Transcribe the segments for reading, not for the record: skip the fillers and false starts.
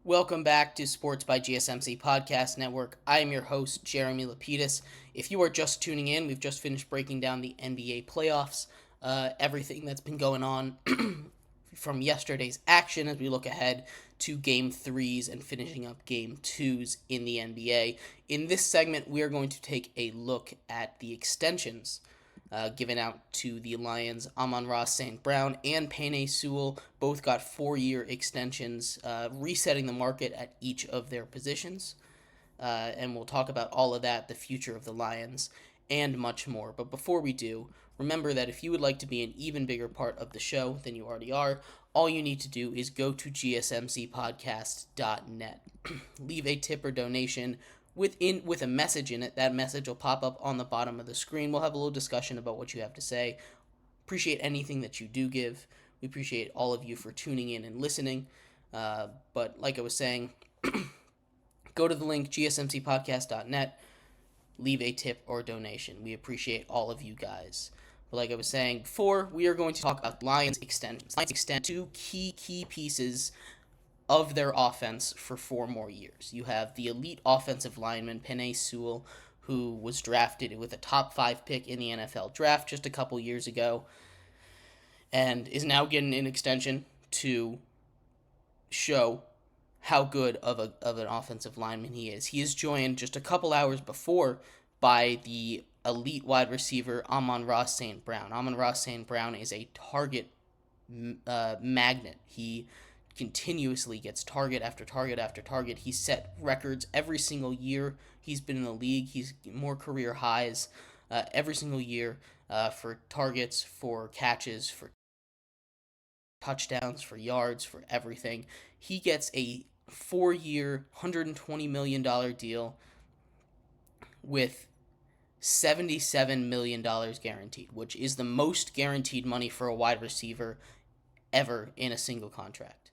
Welcome back to Sports by GSMC Podcast Network. I am your host, Jeremy Lapidus. If you are just tuning in, we've just finished breaking down the NBA playoffs, everything that's been going on from yesterday's action as we look ahead to Game 3s and finishing up Game 2s in the NBA. In this segment, we are going to take a look at the extensions given out to the Lions. Amon-Ra St. Brown and Penei Sewell both got 4-year extensions, resetting the market at each of their positions. And we'll talk about all of that, the future of the Lions, and much more. But before we do, remember that if you would like to be an even bigger part of the show than you already are, all you need to do is go to gsmcpodcast.net. Leave a tip or donation with a message in it. That message will pop up on the bottom of the screen. We'll have a little discussion about what you have to say. Appreciate anything that you do give. We appreciate all of you for tuning in and listening. But like I was saying, go to the link gsmcpodcast.net. Leave a tip or donation. We appreciate all of you guys. But like I was saying before, we are going to talk about Lions extensions. Lions extend two key pieces of their offense for 4 more years. You have the elite offensive lineman, Penei Sewell, who was drafted with a top 5 pick in the NFL draft just a couple years ago, and is now getting an extension to show how good of an offensive lineman he is. He is joined just a couple hours before by the elite wide receiver, Amon-Ra St. Brown. Amon-Ra St. Brown is a target magnet. He continuously gets target after target after target. He's set records every single year he's been in the league. He's more career highs every single year for targets, for catches, for touchdowns, for yards, for everything. He gets a 4-year, $120 million deal with $77 million guaranteed, which is the most guaranteed money for a wide receiver ever in a single contract.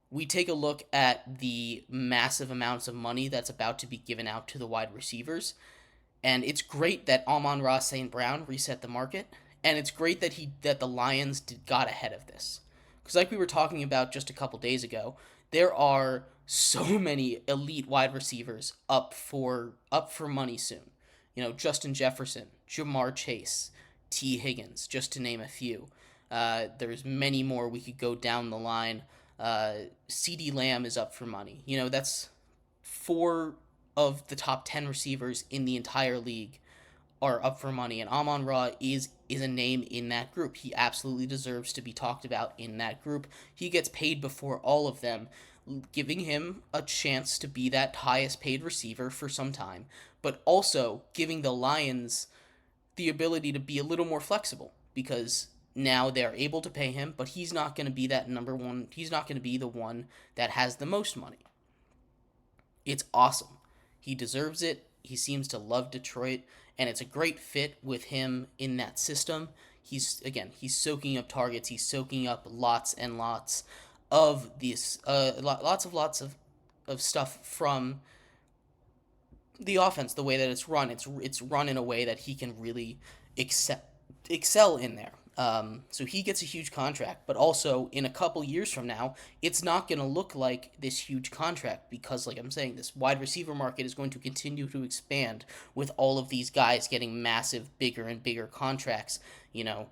We take a look at the massive amounts of money that's about to be given out to the wide receivers, and it's great that Amon-Ra St. Brown reset the market, and it's great that the Lions got ahead of this. Because like we were talking about just a couple days ago, there are so many elite wide receivers up for money soon. You know, Justin Jefferson, Jamar Chase, T. Higgins, just to name a few. There's many more we could go down the line. CeeDee Lamb is up for money. You know, that's 4 of the top 10 receivers in the entire league are up for money, and Amon-Ra is a name in that group. He absolutely deserves to be talked about in that group. He gets paid before all of them, giving him a chance to be that highest paid receiver for some time, but also giving the Lions the ability to be a little more flexible, because now they're able to pay him, but he's not going to be that number one. He's not going to be the one that has the most money. It's awesome. He deserves it. He seems to love Detroit, and it's a great fit with him in that system. He's soaking up targets. He's soaking up lots and lots of these, lots of stuff from the offense, the way that it's run. It's run in a way that he can really excel in there. So he gets a huge contract, but also in a couple years from now, it's not going to look like this huge contract because, like I'm saying, this wide receiver market is going to continue to expand with all of these guys getting massive, bigger and bigger contracts. You know,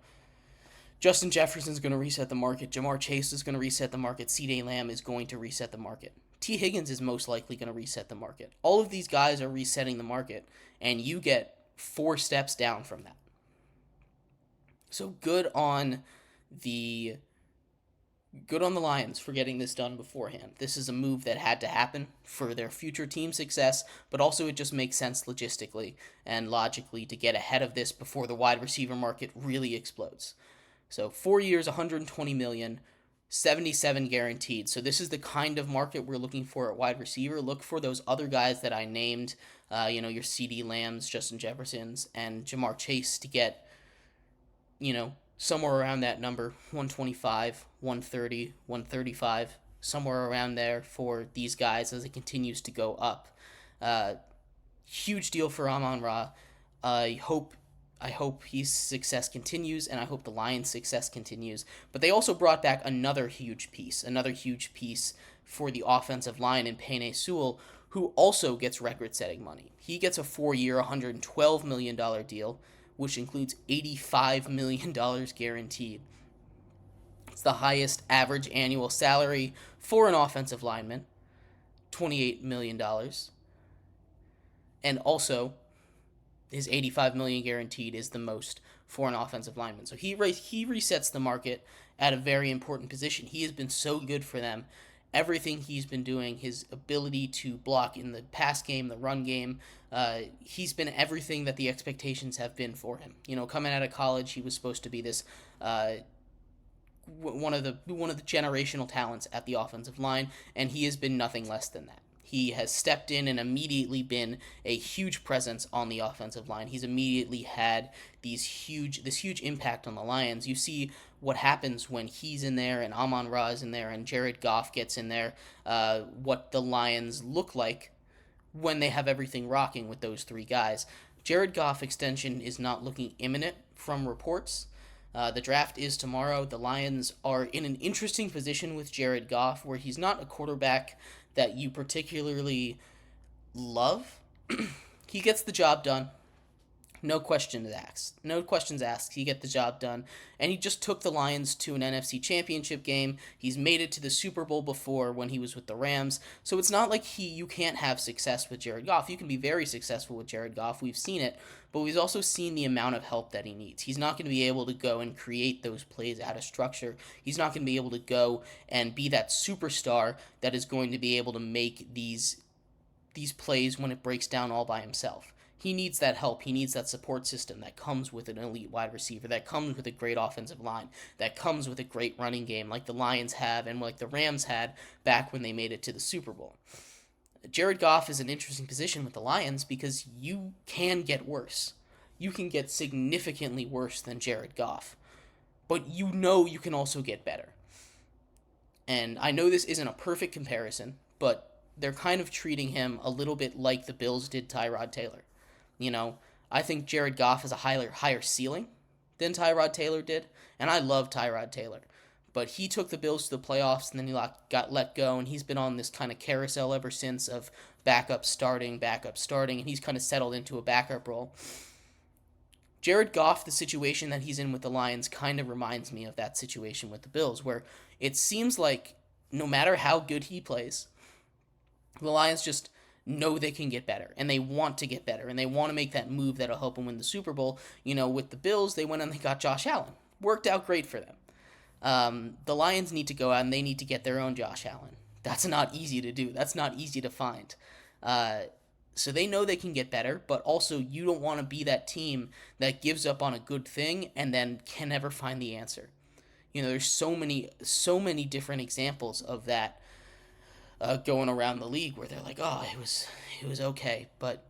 Justin Jefferson's going to reset the market. Jamar Chase is going to reset the market. CeeDee Lamb is going to reset the market. T. Higgins is most likely going to reset the market. All of these guys are resetting the market, and you get 4 steps down from that. So good on the Lions for getting this done beforehand. This is a move that had to happen for their future team success, but also it just makes sense logistically and logically to get ahead of this before the wide receiver market really explodes. So 4 years, $120 million, 77 guaranteed. So this is the kind of market we're looking for at wide receiver. Look for those other guys that I named, your CeeDee Lambs, Justin Jeffersons, and Jamar Chase to get, somewhere around that number, 125, 130, 135, somewhere around there for these guys as it continues to go up. Huge deal for Amon-Ra. I hope his success continues, and I hope the Lions' success continues. But they also brought back another huge piece for the offensive line in Penei Sewell, who also gets record-setting money. He gets a 4-year, $112 million deal, which includes $85 million guaranteed. It's the highest average annual salary for an offensive lineman, $28 million. And also, his $85 million guaranteed is the most for an offensive lineman. So he resets the market at a very important position. He has been so good for them. Everything he's been doing, his ability to block in the pass game, the run game, he's been everything that the expectations have been for him. Coming out of college, he was supposed to be this one of the generational talents at the offensive line, and he has been nothing less than that. He has stepped in and immediately been a huge presence on the offensive line. He's immediately had this huge impact on the Lions. You see what happens when he's in there and Amon-Ra is in there and Jared Goff gets in there, what the Lions look like when they have everything rocking with those three guys. Jared Goff extension is not looking imminent from reports. The draft is tomorrow. The Lions are in an interesting position with Jared Goff where he's not a quarterback that you particularly love. He gets the job done. No questions asked. He gets the job done. And he just took the Lions to an NFC Championship game. He's made it to the Super Bowl before when he was with the Rams. So it's not like you can't have success with Jared Goff. You can be very successful with Jared Goff. We've seen it. But we've also seen the amount of help that he needs. He's not going to be able to go and create those plays out of structure. He's not going to be able to go and be that superstar that is going to be able to make these plays when it breaks down all by himself. He needs that help. He needs that support system that comes with an elite wide receiver, that comes with a great offensive line, that comes with a great running game like the Lions have and like the Rams had back when they made it to the Super Bowl. Jared Goff is an interesting position with the Lions because you can get worse. You can get significantly worse than Jared Goff. But you can also get better. And I know this isn't a perfect comparison, but they're kind of treating him a little bit like the Bills did Tyrod Taylor. I think Jared Goff has a higher ceiling than Tyrod Taylor did, and I love Tyrod Taylor. But he took the Bills to the playoffs, and then he got let go, and he's been on this kind of carousel ever since of backup starting, and he's kind of settled into a backup role. Jared Goff, the situation that he's in with the Lions, kind of reminds me of that situation with the Bills, where it seems like no matter how good he plays, the Lions just know they can get better, and they want to get better, and they want to make that move that'll help them win the Super Bowl. With the Bills, they went and they got Josh Allen. Worked out great for them. The Lions need to go out and they need to get their own Josh Allen. That's not easy to do. That's not easy to find. So they know they can get better, but also you don't want to be that team that gives up on a good thing and then can never find the answer. There's so many different examples of that going around the league where they're like, oh, it was okay, but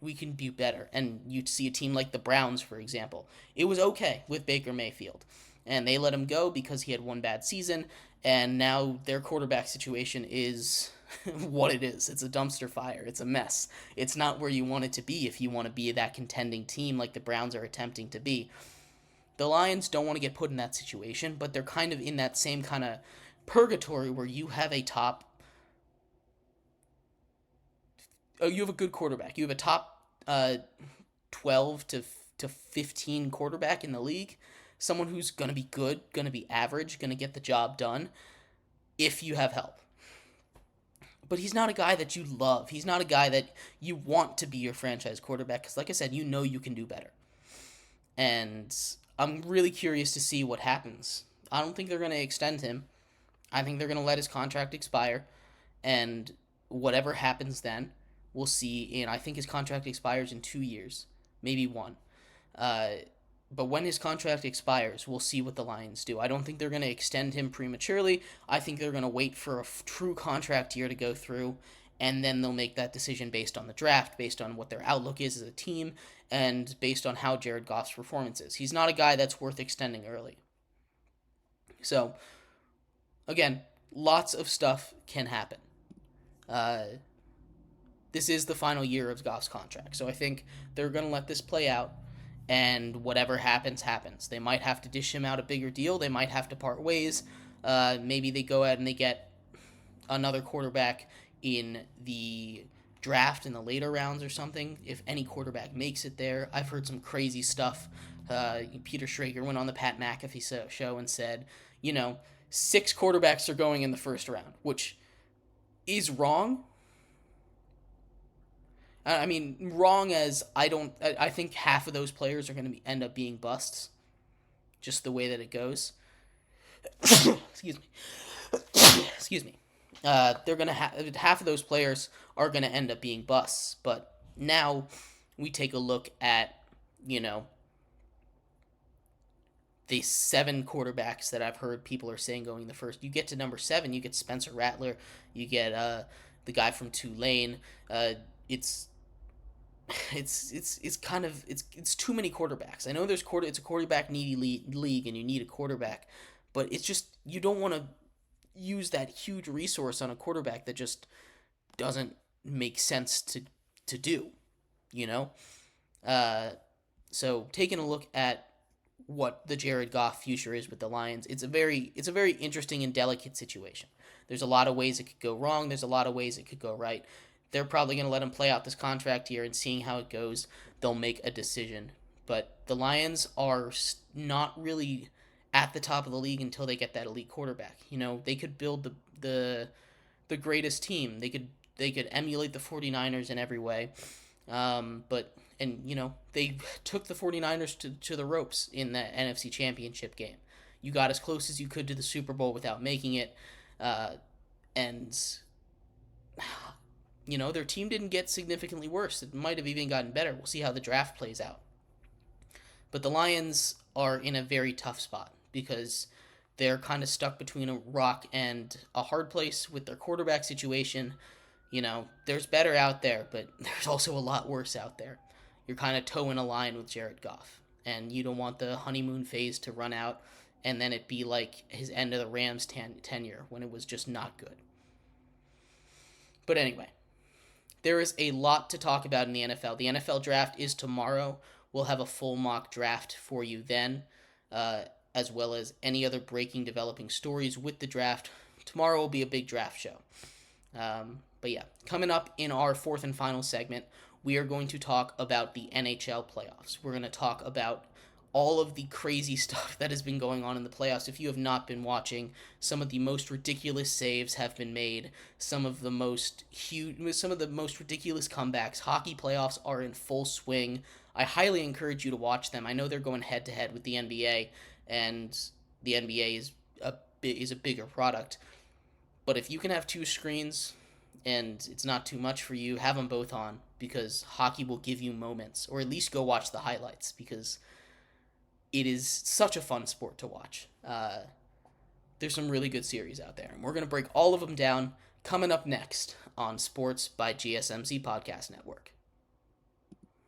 we can do better. And you'd see a team like the Browns, for example. It was okay with Baker Mayfield, and they let him go because he had one bad season, and now their quarterback situation is what it is. It's a dumpster fire. It's a mess. It's not where you want it to be if you want to be that contending team like the Browns are attempting to be. The Lions don't want to get put in that situation, but they're kind of in that same kind of purgatory where you have a you have a good quarterback. You have a top 12 to 15 quarterback in the league. Someone who's going to be good, going to be average, going to get the job done if you have help. But he's not a guy that you love. He's not a guy that you want to be your franchise quarterback because, like I said, you can do better. And I'm really curious to see what happens. I don't think they're going to extend him. I think they're going to let his contract expire, and whatever happens then, we'll see. And I think his contract expires in 2 years, maybe one. But when his contract expires, we'll see what the Lions do. I don't think they're going to extend him prematurely. I think they're going to wait for a true contract year to go through, and then they'll make that decision based on the draft, based on what their outlook is as a team, and based on how Jared Goff's performance is. He's not a guy that's worth extending early. So, again, lots of stuff can happen. This is the final year of Goff's contract, so I think they're going to let this play out, and whatever happens, happens. They might have to dish him out a bigger deal. They might have to part ways. Maybe they go out and they get another quarterback in the draft in the later rounds or something, if any quarterback makes it there. I've heard some crazy stuff. Peter Schrager went on the Pat McAfee show and said, 6 quarterbacks are going in the first round, which is wrong. I mean, wrong as I think half of those players are going to end up being busts, just the way that it goes. Excuse me. Excuse me. They're gonna half of those players are gonna end up being busts. But now we take a look at the 7 quarterbacks that I've heard people are saying going the first. You get to number 7, you get Spencer Rattler, you get the guy from Tulane. It's kind of it's too many quarterbacks. I know it's a quarterback needy league and you need a quarterback, but it's just you don't want to use that huge resource on a quarterback that just doesn't make sense to do, So taking a look at what the Jared Goff future is with the Lions, it's a very interesting and delicate situation. There's a lot of ways it could go wrong. There's a lot of ways it could go right. They're probably going to let him play out this contract here, and seeing how it goes, they'll make a decision. But the Lions are not really at the top of the league until they get that elite quarterback. They could build the greatest team. They could emulate the 49ers in every way. They took the 49ers to the ropes in the NFC Championship game. You got as close as you could to the Super Bowl without making it. Their team didn't get significantly worse. It might have even gotten better. We'll see how the draft plays out. But the Lions are in a very tough spot because they're kind of stuck between a rock and a hard place with their quarterback situation. There's better out there, but there's also a lot worse out there. You're kind of toeing a line with Jared Goff, and you don't want the honeymoon phase to run out and then it be like his end of the Rams tenure when it was just not good. But anyway, there is a lot to talk about in the NFL. The NFL draft is tomorrow. We'll have a full mock draft for you then, as well as any other breaking, developing stories with the draft. Tomorrow will be a big draft show. But yeah, coming up in our 4th and final segment, we are going to talk about the NHL playoffs. We're going to talk about all of the crazy stuff that has been going on in the playoffs. If you have not been watching, some of the most ridiculous saves have been made. Some of the most ridiculous comebacks. Hockey playoffs are in full swing. I highly encourage you to watch them. I know they're going head to head with the NBA, and the NBA is a bigger product. But if you can have 2 screens and it's not too much for you, have them both on, because hockey will give you moments, or at least go watch the highlights, because it is such a fun sport to watch. There's some really good series out there, and we're going to break all of them down coming up next on Sports by GSMC Podcast Network.